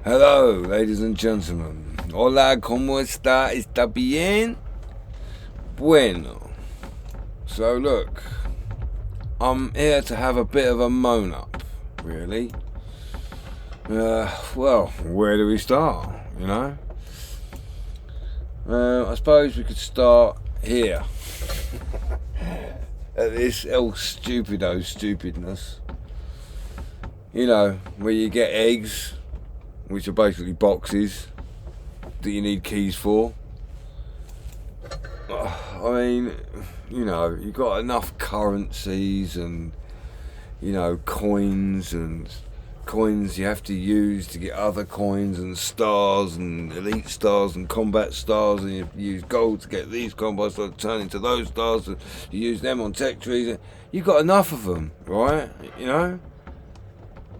Hello, ladies and gentlemen. Hola, ¿cómo está? ¿Está bien? Bueno. So, look, I'm here to have a bit of a moan up, really. Well, where do we start, you know? I suppose we could start here. At this El Stupido stupidness. You know, where you get eggs, which are basically boxes that you need keys for. I mean, you know, you've got enough currencies and, you know, coins you have to use to get other coins and stars and elite stars and combat stars, and you use gold to get these combat stars to turn into those stars, and you use them on tech trees. You've got enough of them, right? You know?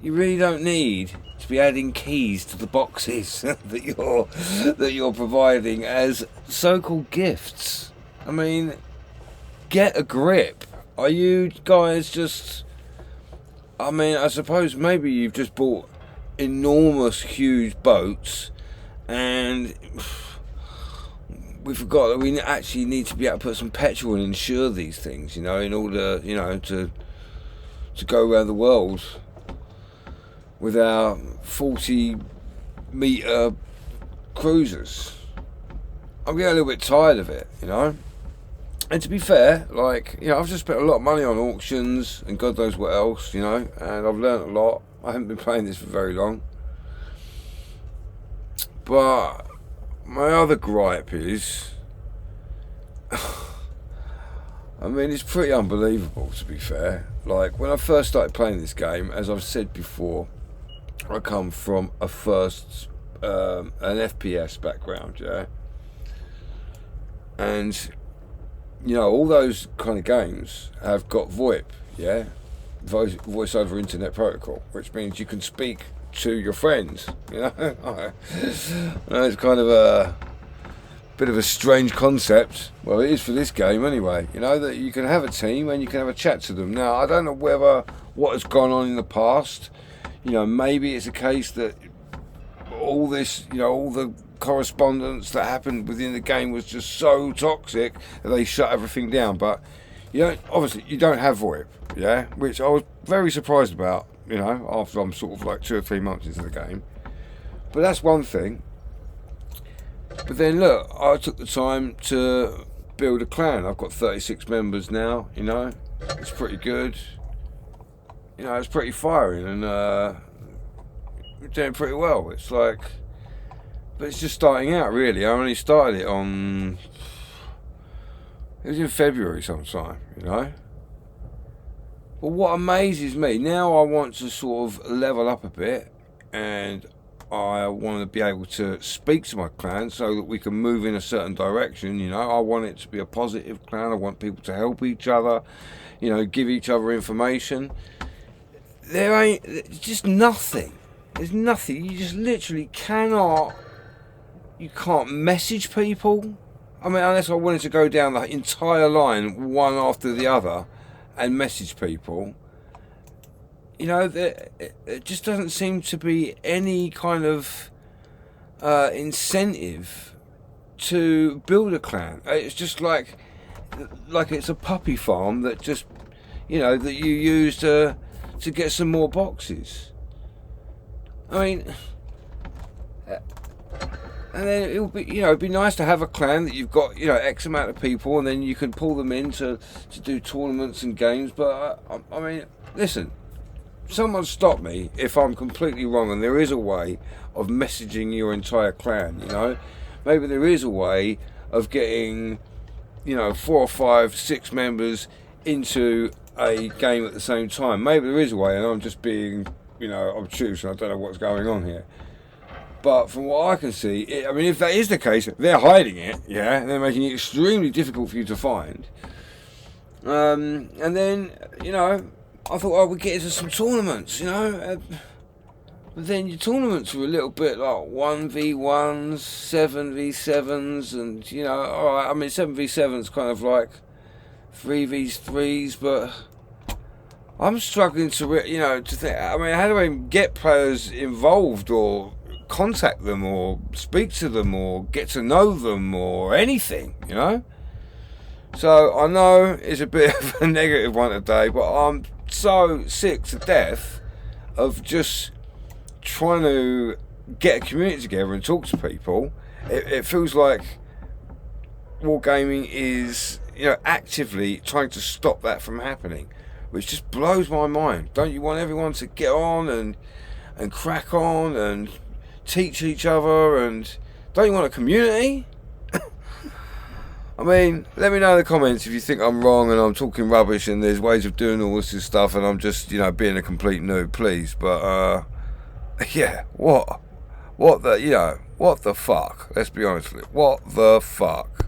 You really don't need to be adding keys to the boxes that you're providing as so-called gifts. I mean, get a grip. Are you guys just... I mean, I suppose maybe you've just bought enormous, huge boats, and we forgot that we actually need to be able to put some petrol and insure these things, you know, in order, you know, to go around the world with our 40-metre cruisers. I'm getting a little bit tired of it, you know. And to be fair, like, you know, I've just spent a lot of money on auctions and God knows what else, you know, and I've learnt a lot. I haven't been playing this for very long. But my other gripe is, I mean, it's pretty unbelievable, to be fair. Like, when I first started playing this game, as I've said before, I come from an FPS background, yeah. And, you know, all those kind of games have got VoIP, yeah? Voice over Internet Protocol, which means you can speak to your friends, you know? It's kind of a bit of a strange concept. Well, it is for this game anyway, you know, that you can have a team and you can have a chat to them. Now, I don't know whether what has gone on in the past, you know, maybe it's a case that all this, you know, all the correspondence that happened within the game was just so toxic that they shut everything down. But you don't, obviously you don't have VoIP, yeah, which I was very surprised about, you know, after I'm sort of like 2 or 3 months into the game. But that's one thing. But then look, I took the time to build a clan. I've got 36 members now, you know, it's pretty good, you know, it's pretty firing, and we're doing pretty well. It's like, but it's just starting out, really. I only started it it was in February sometime, you know. But what amazes me, now I want to sort of level up a bit, and I want to be able to speak to my clan so that we can move in a certain direction, you know. I want it to be a positive clan. I want people to help each other, you know, give each other information. There ain't, just nothing. There's nothing. You just literally cannot... You can't message people. I mean, unless I wanted to go down the entire line, one after the other, and message people. You know, it just doesn't seem to be any kind of incentive to build a clan. It's just like it's a puppy farm that just, you know, that you use to get some more boxes. I mean... And then it'll be, you know, it'd be nice to have a clan that you've got, you know, X amount of people, and then you can pull them in to do tournaments and games. But I mean, listen, someone stop me if I'm completely wrong, and there is a way of messaging your entire clan, you know. Maybe there is a way of getting, you know, 4 or 5, 6 members into a game at the same time. Maybe there is a way, and I'm just being, you know, obtuse, and I don't know what's going on here. But from what I can see, I mean, if that is the case, they're hiding it, yeah? They're making it extremely difficult for you to find. And then, you know, I thought I would get into some tournaments, you know? But then your tournaments were a little bit like 1v1s, 7v7s, and, you know, alright, I mean, 7v7's kind of like 3v3s, but I'm struggling to think. I mean, how do I get players involved or contact them or speak to them or get to know them or anything, So I know it's a bit of a negative one today, but I'm so sick to death of just trying to get a community together and talk to people. It feels like wargaming is, actively trying to stop that from happening, which just blows my mind. Don't you want everyone to get on and crack on and teach each other, and don't you want a community? I mean, let me know in the comments if you think I'm wrong and I'm talking rubbish and there's ways of doing all this stuff and I'm just, being a complete noob, please. But, yeah, what the fuck? Let's be honest with it. What the fuck?